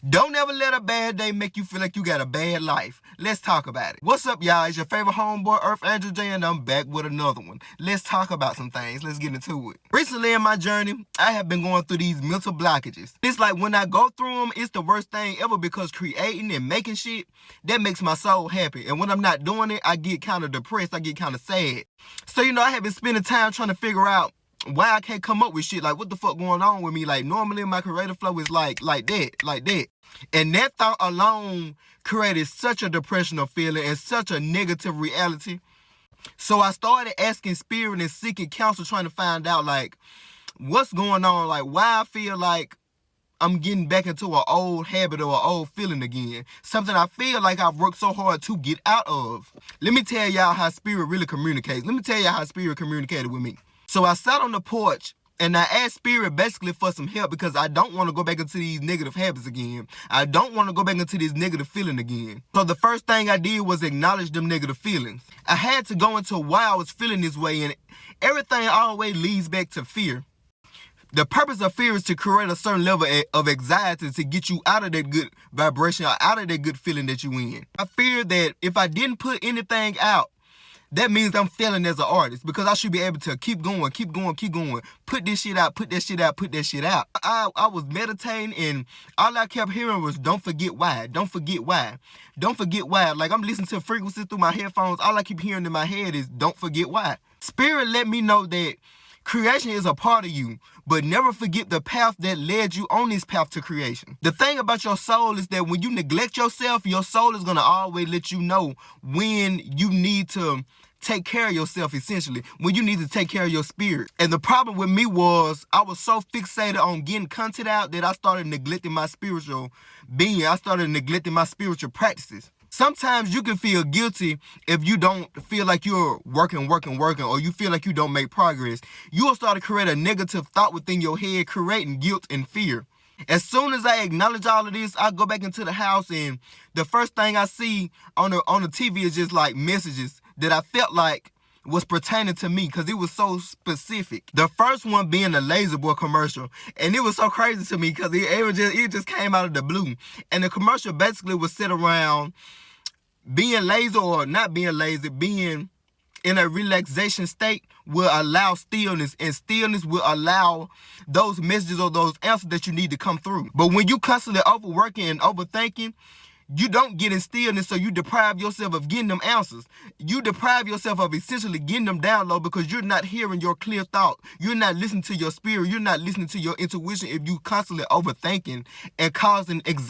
Don't ever let a bad day make you feel like you got a bad life. Let's talk about it. What's up, y'all? It's your favorite homeboy, Earth Angel J, and I'm back with another one. Let's talk about some things. Let's get into it. Recently in my journey, I have been going through these mental blockages. It's like when I go through them, it's the worst thing ever because creating and making shit, that makes my soul happy. And when I'm not doing it, I get kind of depressed. I get kind of sad. So, I have been spending time trying to figure out why I can't come up with shit. Like, what the fuck going on with me? Like, normally my creative flow is like that. And that thought alone created such a depressional feeling and such a negative reality. So I started asking spirit and seeking counsel, trying to find out, like, what's going on? Like, why I feel like I'm getting back into an old habit or an old feeling again. Something I feel like I've worked so hard to get out of. Let me tell y'all how spirit really communicates. Let me tell y'all how spirit communicated with me. So I sat on the porch and I asked spirit basically for some help because I don't want to go back into these negative habits again. I don't want to go back into this negative feeling again. So the first thing I did was acknowledge them negative feelings. I had to go into why I was feeling this way, and everything always leads back to fear. The purpose of fear is to create a certain level of anxiety to get you out of that good vibration or out of that good feeling that you in. I fear that if I didn't put anything out, that means I'm failing as an artist because I should be able to keep going. Put this shit out. I was meditating and all I kept hearing was don't forget why. Like I'm listening to frequency through my headphones. All I keep hearing in my head is don't forget why. Spirit let me know that creation is a part of you, but never forget the path that led you on this path to creation. The thing about your soul is that when you neglect yourself, your soul is going to always let you know when you need to take care of yourself, essentially, when you need to take care of your spirit. And the problem with me was I was so fixated on getting content out that I started neglecting my spiritual being. I started neglecting my spiritual practices. Sometimes you can feel guilty if you don't feel like you're working, or you feel like you don't make progress. You will start to create a negative thought within your head, creating guilt and fear. As soon as I acknowledge all of this, I go back into the house and the first thing I see on the TV is just like messages that I felt like was pertaining to me because it was so specific. The first one being the Lazy Boy commercial, and it was so crazy to me because it just came out of the blue. And the commercial basically was set around being lazy or not being lazy, being in a relaxation state will allow stillness, and stillness will allow those messages or those answers that you need to come through. But when you constantly overworking and overthinking, you don't get in stillness, so you deprive yourself of getting them answers. You deprive yourself of essentially getting them down low because you're not hearing your clear thought. You're not listening to your spirit. You're not listening to your intuition if you constantly overthinking and causing anxiety.